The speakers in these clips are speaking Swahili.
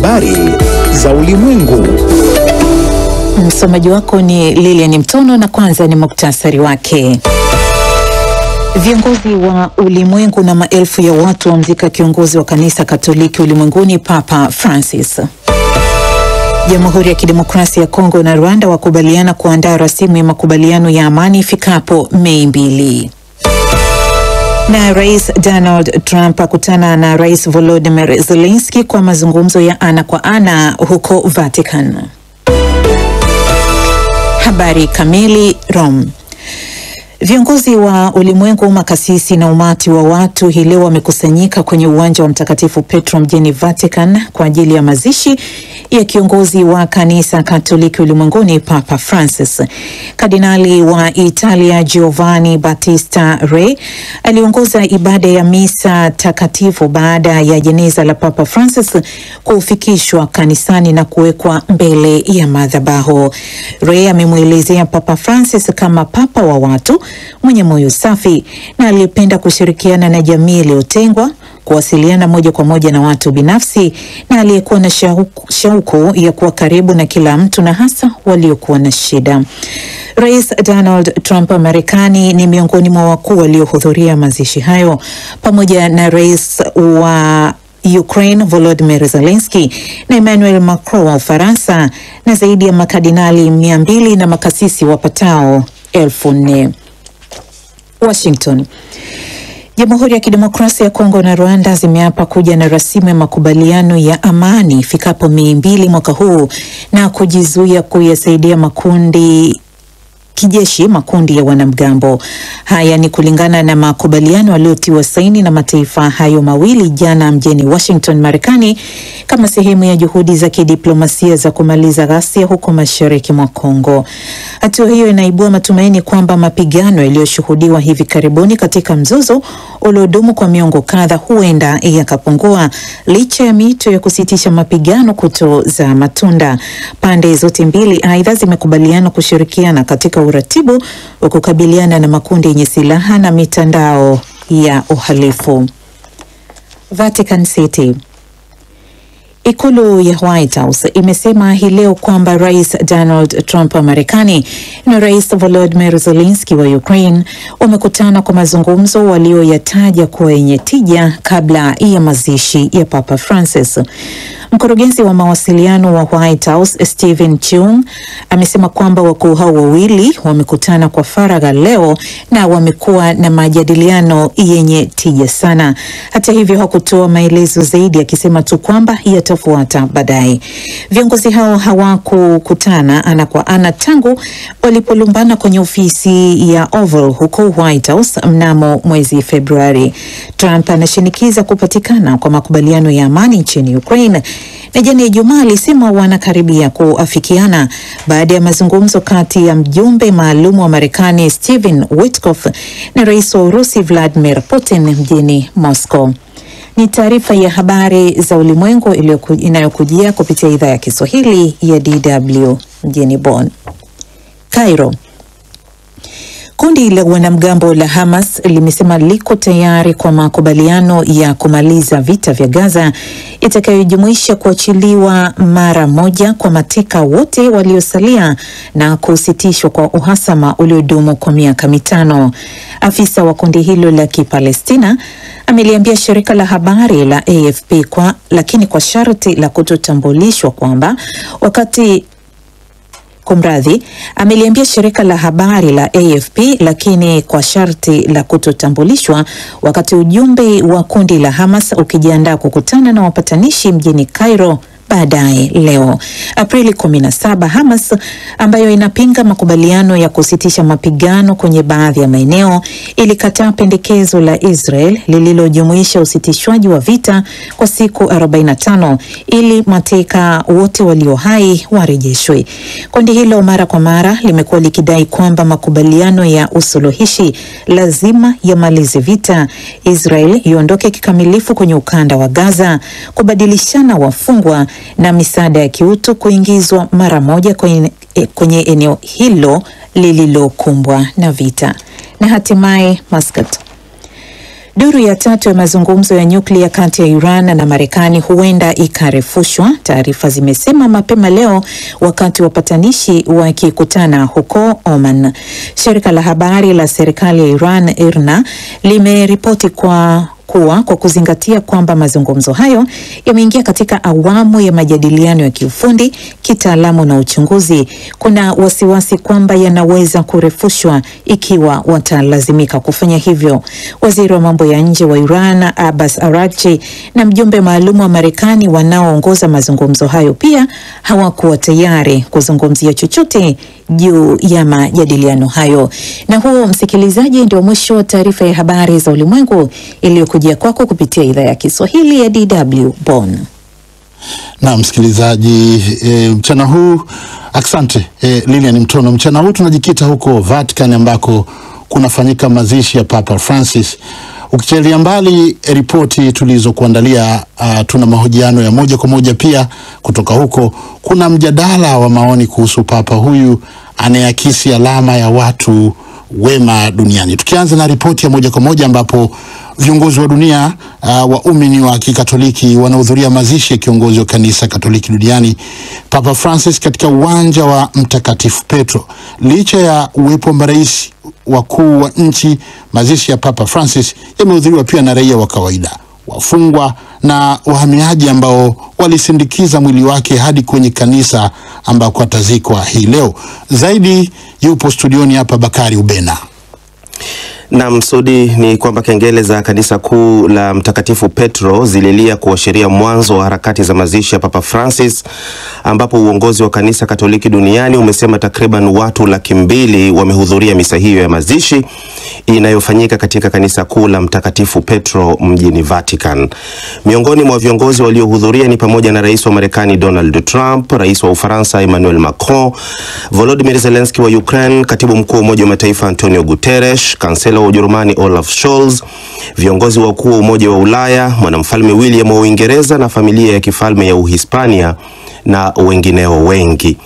habari za ulimwengu. Msomaji wako ni Lilian Mtono na kwanza ni muktasari wake. Viongozi wa ulimwengu na maelfu ya watu wamzika kiongozi wa kanisa Katoliki ulimwenguni Papa Francis. Jamhuri ya Kidemokrasia ya Kongo na Rwanda wakubaliana kuandaa rasimu ya makubaliano ya amani ifikapo Mei 2. Na Rais Donald Trump akutana na Rais Volodymyr Zelensky kwa mazungumzo ya ana kwa ana huko Vatican. Habari kamili. Rome. Viongozi wa ulimwengu, makasisi na umati wa watu hii leo wamekusanyika kwenye uwanja wa Mtakatifu Petro mjini Vatican kwa ajili ya mazishi ya kiongozi wa kanisa Katoliki ulimwenguni Papa Francis. Kardinali wa Italia Giovanni Battista Re aliongoza ibada ya misa takatifu baada ya jeneza la Papa Francis kufikishwa kanisani na kuwekwa mbele ya madhabahu. Re amemwelezea Papa Francis kama papa wa watu, mwenye moyo safi na aliyependa kushirikiana na jamii iliyotengwa, kuwasiliana moja kwa moja na watu binafsi na aliyekuwa na shauku ya kuwa karibu na kila mtu na hasa waliokuwa na shida. Rais Donald Trump wa Marekani ni miongoni mwa wakuu waliohudhuria mazishi hayo pamoja na Rais wa Ukraine Volodymyr Zelensky na Emmanuel Macron wa Ufaransa na zaidi ya makardinali 200 na makasisi wapatao 4,000. Washington. Jamhuri ya Kidemokrasia ya Kongo na Rwanda zimeapa kuja na rasimu ya makubaliano ya amani ifikapo Mei 2 mwaka huu na kujizuia kuyasaidia makundi ya wanamgambo. Haya ni kulingana na makubaliano yaliyotiwa saini na mataifa hayo mawili jana mjini Washington, Marekani, kama sehemu ya juhudi za kidiplomasia za kumaliza ghasia huko mashariki mwa Kongo. Hatua hiyo inaibua matumaini kwamba mapigano yaliyoshuhudiwa hivi karibuni katika mzozo uliodumu kwa miongo kadhaa huenda yakapungua licha ya mito ya kusitisha mapigano kutozaa matunda. Pande zote mbili aidha zimekubaliana kushirikiana katika uratibu wa kukabiliana na makundi yenye silaha na mitandao ya uhalifu. Vatican City. Ikulu ya White House imesema hii leo kwamba Rais Donald Trump wa Marekani na Rais Volodymyr Zelensky wa Ukraine wamekutana kwa mazungumzo walioyataja kuwa yenye tija kabla ya mazishi ya Papa Francis. Mkurugenzi wa mawasiliano wa White House Stephen Chung amesema kwamba wakuu hao wawili wamekutana kwa faragha leo na wamekuwa na majadiliano yenye tija sana. Hata hivyo hakutoa maelezo zaidi, akisema tu kwamba yatafuata baadaye. Viongozi hao hawakukutana ana kwa ana tangu walipolumbana kwenye ofisi ya Oval huko White House mnamo mwezi Februari. Trump anashinikiza kupatikana kwa makubaliano ya amani nchini Ukraine na jana Ijumaa alisema wanakaribia kuafikiana baada ya mazungumzo kati ya mjumbe maalum wa Marekani Stephen Witkoff na Rais wa Urusi Vladimir Putin mjini Moscow. Ni taarifa ya habari za ulimwengu inayokujia kupitia idhaa ya Kiswahili ya DW mjini Bonn. Cairo. Kundi la wanamgambo la Hamas limesema liko tayari kwa makubaliano ya kumaliza vita vya Gaza itakayojumuisha kuachiliwa mara moja kwa mateka wote waliosalia na kusitishwa kwa uhasama uliodumu kwa miaka 5. Afisa wa kundi hilo la Kipalestina ameliambia shirika la habari la AFP lakini kwa sharti la kutotambulishwa kwamba ameliambia shirika la habari la AFP lakini kwa sharti la kutotambulishwa wakati ujumbe wa kundi la Hamas ukijiandaa kukutana na wapatanishi mjini Cairo baadaye leo. Aprili 17, Hamas ambayo inapinga makubaliano ya kusitisha mapigano kwenye baadhi ya maeneo ilikataa pendekezo la Israel lililojumuisha usitishwaji wa vita kwa siku 45 ili mateka wote walio hai warejeshwe. Kundi hilo mara kwa mara limekuwa likidai kwamba makubaliano ya usuluhishi lazima yamalize vita, Israel iondoke kikamilifu kwenye ukanda wa Gaza, kubadilishana wafungwa na misaada ya kiutu kuingizwa mara moja kwenye eneo hilo lililokumbwa na vita. Na hatimaye Muscat. Duru ya tatu ya mazungumzo ya nyuklia kati ya Iran na Marekani huenda ikarefushwa, taarifa zimesema mapema leo wakati wapatanishi wakikutana huko Oman. Shirika la habari la serikali ya Iran IRNA limeripoti kwa kuzingatia kwamba mazungumzo hayo yameingia katika awamu ya majadiliano ya kiufundi, kitaalamu na uchunguzi, kuna wasiwasi kwamba yanaweza kurefushwa ikiwa watalazimika kufanya hivyo. Waziri wa mambo ya nje wa Iran Abbas Araghchi na mjumbe maalum wa Marekani wanaoongoza mazungumzo hayo pia hawakuwa tayari kuzungumzia chochote juu ya majadiliano hayo. Na huo, msikilizaji, ndio mwisho wa taarifa ya habari za ulimwengu iliyokujia kwako kupitia idhaa ya Kiswahili ya DW Bonn. Na msikilizaji, mchana huu asante Lilian Mtono. Mchana huu tunajikita huko Vatican ambako kunafanyika mazishi ya Papa Francis. Ukiachilia mbali ripoti tulizokuandalia, tuna mahojiano ya moja kwa moja pia kutoka huko. Kuna mjadala wa maoni kuhusu Papa huyu anayeakisi alama ya watu wema duniani. Tukianza na ripoti ya moja kwa moja ambapo viongozi wa dunia waumini wa Kikatoliki wanahudhuria mazishi ya kiongozi wa kanisa Katoliki duniani Papa Francis katika uwanja wa Mtakatifu Petro. Licha ya uwepo wa marais wakuu wa nchi, mazishi ya Papa Francis yamehudhuriwa pia na raia wa kawaida, wafungwa na wahamiaji ambao walisindikiza mwili wake hadi kwenye kanisa ambako atazikwa hii leo. Zaidi yupo studioni hapa Bakari Ubena. Na msudi ni kwamba kengele za kanisa kuu la Mtakatifu Petro zililia kuashiria mwanzo wa harakati za mazishi ya Papa Francis, ambapo uongozi wa kanisa Katoliki duniani umesema takriban watu 200,000 wamehudhuria misa hiyo ya mazishi inayofanyika katika kanisa kuu la Mtakatifu Petro mjini Vatican. Miongoni mwa viongozi waliohudhuria ni pamoja na Rais wa Marekani Donald Trump, Rais wa Ufaransa Emmanuel Macron, Volodymyr Zelensky wa Ukraine, Katibu Mkuu wa Umoja wa Mataifa Antonio Guterres, Kansela wa Ujerumani Olaf Scholz, viongozi wakuu wa Umoja wa Ulaya, Mwanamfalme William wa Uingereza na familia ya kifalme ya Uhispania na wengineo wengi.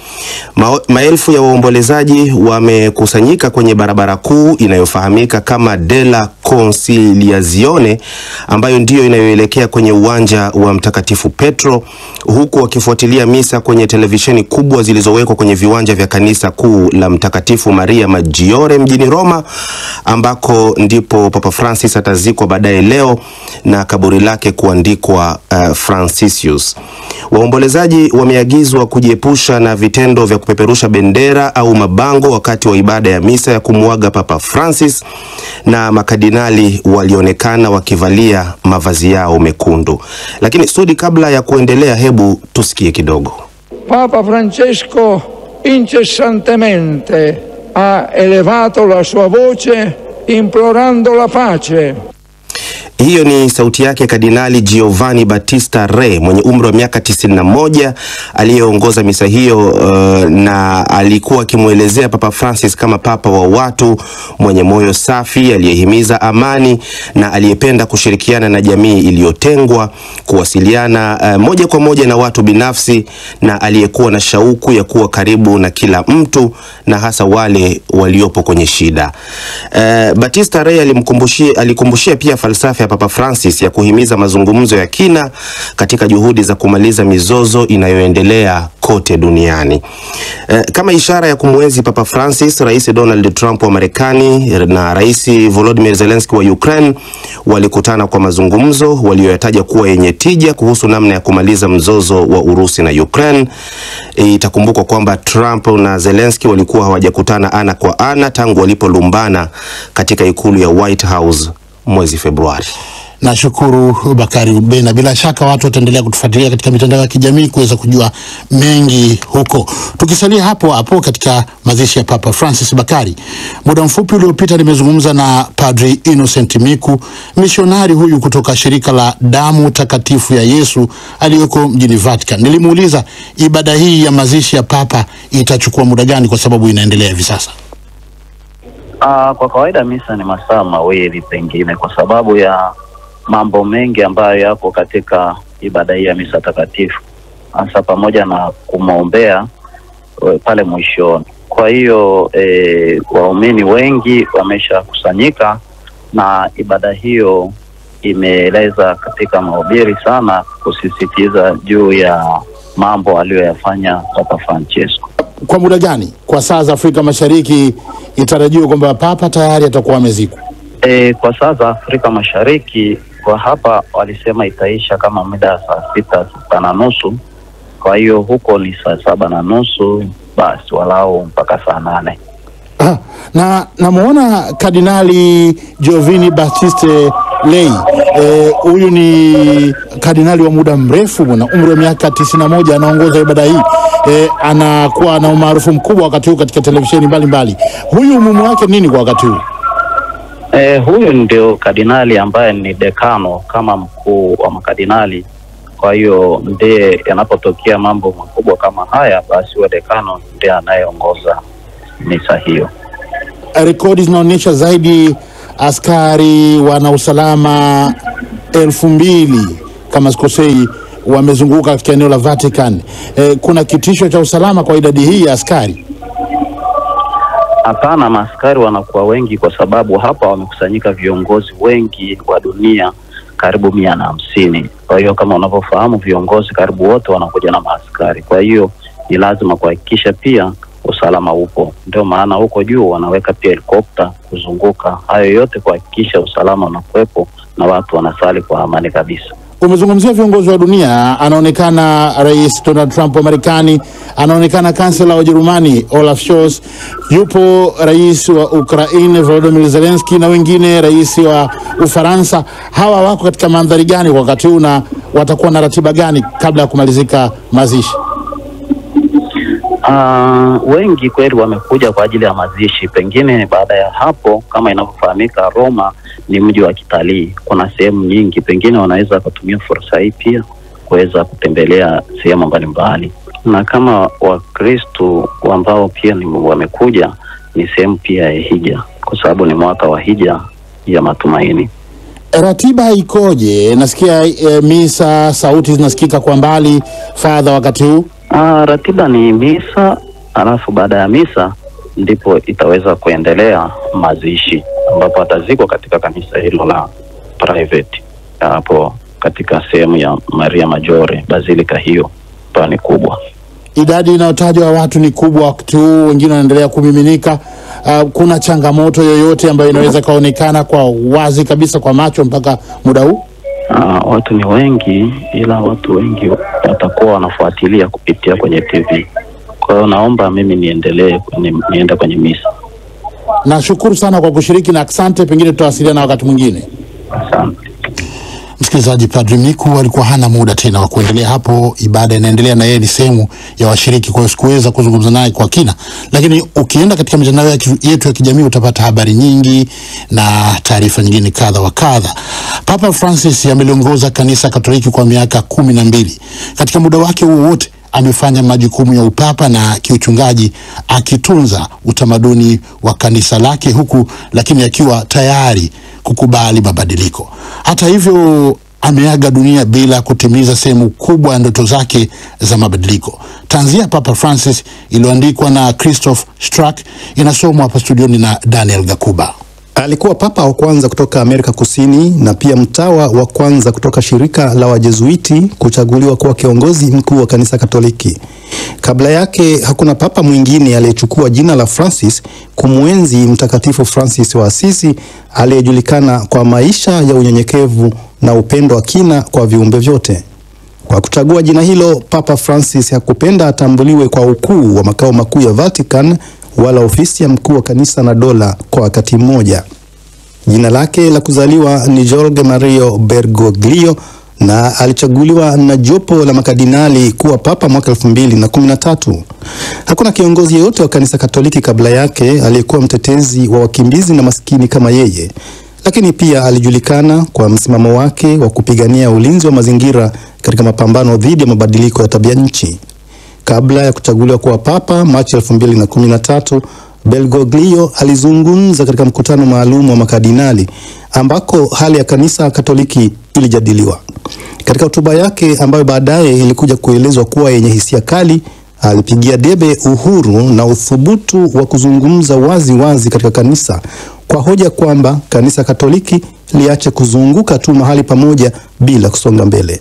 Maelfu ya waombolezaji wamekusanyika kwenye barabara kuu inayofahamika kama De la Conciliazione, ambayo ndiyo inayoelekea kwenye uwanja wa Mtakatifu Petro, huku wakifuatilia misa kwenye televisheni kubwa zilizowekwa kwenye viwanja vya kanisa kuu la Mtakatifu Maria Maggiore mjini Roma, ambako ndipo Papa Francis atazikwa baadaye leo na kaburi lake kuandikwa Francisius. Waombolezaji wameagizwa kujiepusha na vitendo vya kupeperusha bendera au mabango wakati wa ibada ya misa ya kumuaga Papa Francis, na makardinali walionekana wakivalia mavazi yao mekundu. Lakini studi, kabla ya kuendelea, hebu tusikie kidogo. Papa Francesco incessantemente ha elevato la sua voce implorando la pace. Hiyo ni sauti yake Kardinali Giovanni Battista Re mwenye umri wa miaka 91 aliyeongoza misa hiyo, na alikuwa akimuelezea Papa Francis kama papa wa watu, mwenye moyo safi, aliyehimiza amani na aliyependa kushirikiana na jamii iliyotengwa, kuwasiliana moja kwa moja na watu binafsi, na aliyekuwa na shauku ya kuwa karibu na kila mtu na hasa wale waliopo kwenye shida. Battista Re alikumbushia pia falsafa ya Papa Francis ya kuhimiza mazungumzo ya kina katika juhudi za kumaliza mizozo inayoendelea kote duniani. Kama ishara ya kumwenzi Papa Francis, Rais Donald Trump wa Marekani na Rais Volodymyr Zelensky wa Ukraine walikutana kwa mazungumzo walioyataja kuwa yenye tija kuhusu namna ya kumaliza mzozo wa Urusi na Ukraine. Itakumbukwa kwamba Trump na Zelensky walikuwa hawajakutana ana kwa ana tangu walipolumbana katika ikulu ya White House mwezi Februari. Nashukuru Bakari Ubena. Bila shaka watu wataendelea kutufuatilia katika mitandao ya kijamii kuweza kujua mengi huko. Tukisalia hapo hapo katika mazishi ya Papa Francis, Bakari, muda mfupi uliopita nimezungumza na Padri Innocent Miku, misionari huyu kutoka shirika la Damu Takatifu ya Yesu aliyoko mjini Vatican. Nilimuuliza ibada hii ya mazishi ya Papa itachukua muda gani kwa sababu inaendelea hivi sasa. Kwa kawaida misa ni masaa 2 pengine, kwa sababu ya mambo mengi ambayo yako katika ibada hii ya misa takatifu, hasa pamoja na kumwombea pale mwishoni. Kwa hiyo waumini wengi wameshakusanyika na ibada hiyo imeeleza katika mahubiri sana kusisitiza juu ya mambo aliyoyafanya Papa Francesco. Kwa muda gani kwa saa za Afrika Mashariki itarajiwa kwamba Papa tayari atakuwa amezikwa? Kwa saa za Afrika Mashariki kwa hapa walisema itaisha kama muda saa 6:30. Kwa hiyo huko ni saa 7:30, basi walau mpaka saa 8. Na namuona Kardinali Giovanni Battista Lei. Huyu ni kardinali wa muda mrefu, na umri wa miaka 91, anaongoza ibada hii. Anakuwa na umaarufu mkubwa wakati huu katika televisheni mbalimbali. Huyu umuhimu wake nini kwa wakati huu? Huyu ndio kardinali ambaye ni dekano kama mkuu wa makardinali. Kwa hiyo ndiye yanapotokea mambo makubwa kama haya, basi wa dekano ndiye anayeongoza misa hiyo. Rekodi zinaonyesha zaidi askari wana usalama 2000 kama sikosei wamezunguka katika eneo la Vatican. Kuna kitisho cha usalama kwa idadi hii ya askari? Hapana, maaskari wanakuwa wengi kwa sababu hapa wamekusanyika viongozi wengi wa dunia karibu 150. Kwa hiyo kama unavyofahamu, viongozi karibu wote wanakuja na maaskari. Kwa hiyo ni lazima kuhakikisha pia usalama upo. Ndio maana huko juu wanaweka pia helikopta kuzunguka hayo yote kuhakikisha usalama unakuwepo na watu wanasali kwa amani kabisa. Umezungumzia viongozi wa dunia, anaonekana Rais Donald Trump wa Marekani, anaonekana kansela wa Ujerumani Olaf Scholz, yupo rais wa Ukraine Volodymyr Zelensky na wengine, rais wa Ufaransa. Hawa wako katika mandhari gani kwa wakati huu na watakuwa na ratiba gani kabla ya kumalizika mazishi? Wengi kweli wamekuja kwa ajili ya mazishi. Pengine baada ya hapo, kama inavyofahamika, Roma ni mji wa kitalii. Kuna sehemu nyingi, pengine wanaweza kutumia fursa hii pia kuweza kutembelea sehemu mbalimbali. Na kama Wakristo ambao pia wamekuja, ni sehemu pia ya hija, kwa sababu ni mwaka wa hija ya matumaini. Ratiba ikoje? Nasikia misa, sauti zinasikika kwa mbali, Father, wakati huu. Ratiba ni misa, alafu baada ya misa ndipo itaweza kuendelea mazishi, ambapo atazikwa katika kanisa hilo la private hapo katika sehemu ya Maria Maggiore, bazilika hiyo pani kubwa. Idadi inayotajwa watu ni kubwa wakati huu, wengine wanaendelea kumiminika. Kuna changamoto yoyote ambayo inaweza kaonekana kwa wazi kabisa kwa macho mpaka muda huu? Watu ni wengi, ila watu wengi watakuwa wanafuatilia kupitia kwenye TV. Kwa hiyo naomba mimi niende kwenye misa. Nashukuru sana kwa kushiriki na asante, pengine tutawasiliana wakati mwingine. Asante. Msikilizaji, Padri Miku alikuwa hana muda tena wa kuendelea hapo, ibada inaendelea na yeye ni sehemu ya washiriki, kwa hiyo sikuweza kuzungumza naye kwa kina, lakini ukienda katika mitandao yetu ya kijamii utapata habari nyingi na taarifa nyingine kadha wa kadha. Papa Francis ameliongoza kanisa Katoliki kwa miaka 12. Katika muda wake huo wote amefanya majukumu ya upapa na kiuchungaji, akitunza utamaduni wa kanisa lake huku lakini akiwa tayari kukubali mabadiliko. Hata hivyo, ameaga dunia bila kutimiza sehemu kubwa ya ndoto zake za mabadiliko. Tanzia Papa Francis iliyoandikwa na Christoph Strack inasomwa hapa studioni na Daniel Gakuba. Alikuwa papa wa kwanza kutoka Amerika Kusini na pia mtawa wa kwanza kutoka shirika la Wajezuiti kuchaguliwa kuwa kiongozi mkuu wa kanisa Katoliki. Kabla yake hakuna papa mwingine aliyechukua jina la Francis kumwenzi Mtakatifu Francis wa Asisi, aliyejulikana kwa maisha ya unyenyekevu na upendo wa kina kwa viumbe vyote. Kwa kuchagua jina hilo, Papa Francis hakupenda atambuliwe kwa ukuu wa makao makuu ya Vatican wala ofisi ya mkuu wa kanisa na dola kwa wakati mmoja. Jina lake la kuzaliwa ni Jorge Mario Bergoglio na alichaguliwa na jopo la makardinali kuwa papa mwaka 2013. Hakuna kiongozi yeyote wa kanisa Katoliki kabla yake aliyekuwa mtetezi wa wakimbizi na maskini kama yeye, lakini pia alijulikana kwa msimamo wake wa kupigania ulinzi wa mazingira katika mapambano dhidi ya mabadiliko ya tabia nchi. Kabla ya kuchaguliwa kuwa papa Machi 2013, Bergoglio alizungumza katika mkutano maalum wa makardinali ambako hali ya kanisa Katoliki ilijadiliwa. Katika hotuba yake ambayo baadaye ilikuja kuelezwa kuwa yenye hisia kali, alipigia debe uhuru na uthubutu wa kuzungumza wazi wazi katika kanisa kwa hoja kwamba kanisa Katoliki liache kuzunguka tu mahali pamoja bila kusonga mbele.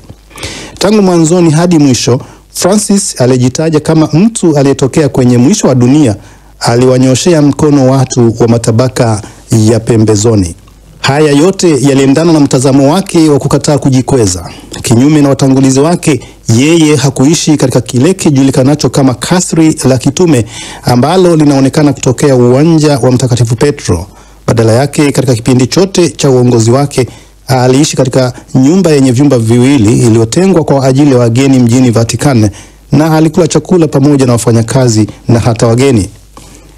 Tangu mwanzoni hadi mwisho, Francis alijitaja kama mtu aliyetokea kwenye mwisho wa dunia, aliwanyoshea mkono watu wa matabaka ya pembezoni. Haya yote yaliendana na mtazamo wake wa kukataa kujikweza. Kinyume na watangulizi wake, yeye hakuishi katika kile kijulikanacho kama kasri la kitume ambalo linaonekana kutokea uwanja wa Mtakatifu Petro. Badala yake, katika kipindi chote cha uongozi wake, aliishi katika nyumba yenye vyumba viwili iliyotengwa kwa ajili ya wageni mjini Vatican, na alikula chakula pamoja na wafanyakazi na hata wageni.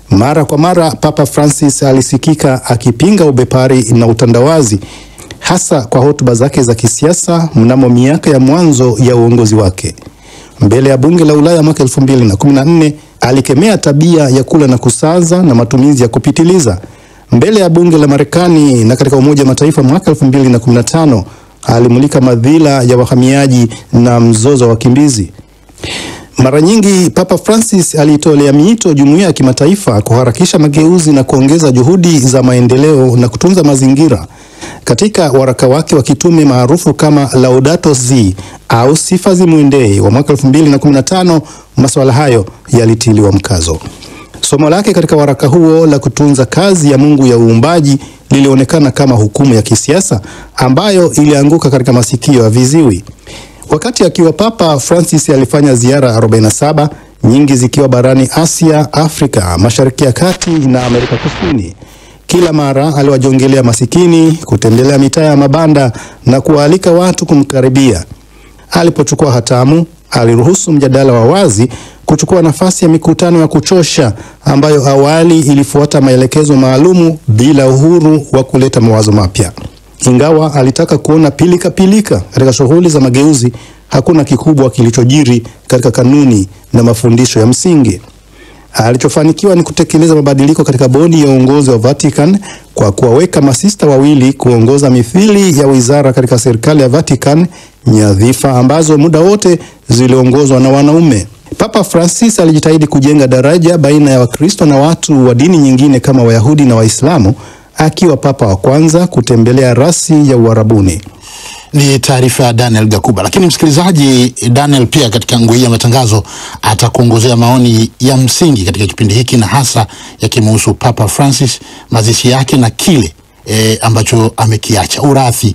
Mara kwa mara Papa Francis alisikika akipinga ubepari na utandawazi, hasa kwa hotuba zake za kisiasa mnamo miaka ya mwanzo ya uongozi wake. Mbele ya bunge la Ulaya mwaka 2014 alikemea tabia ya kula na kusaza na matumizi ya kupitiliza. Mbele ya bunge la Marekani na katika Umoja wa Mataifa mwaka 2015 alimulika madhila ya wahamiaji na mzozo wa wakimbizi. Mara nyingi Papa Francis alitolea miito jumuiya ya kimataifa kuharakisha mageuzi na kuongeza juhudi za maendeleo na kutunza mazingira. Katika waraka wake wa kitume maarufu kama Laudato Si au Sifa Zimwendee wa mwaka 2015, masuala hayo yalitiliwa mkazo. Somo lake katika waraka huo la kutunza kazi ya Mungu ya uumbaji lilionekana kama hukumu ya kisiasa ambayo ilianguka katika masikio ya viziwi. Wakati akiwa Papa, Francis alifanya ziara 47, nyingi zikiwa barani Asia, Afrika, Mashariki ya Kati na Amerika Kusini. Kila mara aliwajongelea masikini, kutembelea mitaa ya mabanda na kuwaalika watu kumkaribia. Alipochukua hatamu, aliruhusu mjadala wa wazi kuchukua nafasi ya mikutano ya kuchosha ambayo awali ilifuata maelekezo maalumu bila uhuru wa kuleta mawazo mapya. Ingawa alitaka kuona pilika katika shughuli za mageuzi, hakuna kikubwa kilichojiri katika kanuni na mafundisho ya msingi. Alichofanikiwa ni kutekeleza mabadiliko katika bodi ya uongozi wa Vatican kwa kuwaweka masista wawili kuongoza mithili ya wizara katika serikali ya Vatican, nyadhifa ambazo muda wote ziliongozwa na wanaume. Papa Francis alijitahidi kujenga daraja baina ya Wakristo na watu wa dini nyingine kama Wayahudi na Waislamu, akiwa papa wa kwanza kutembelea rasi ya Uarabuni. Ni taarifa ya Daniel Gakuba. Lakini msikilizaji, Daniel pia katika ngwe ya matangazo atakuongozea maoni ya msingi katika kipindi hiki, na hasa yakimhusu Papa Francis, mazishi yake na kile ambacho amekiacha, urathi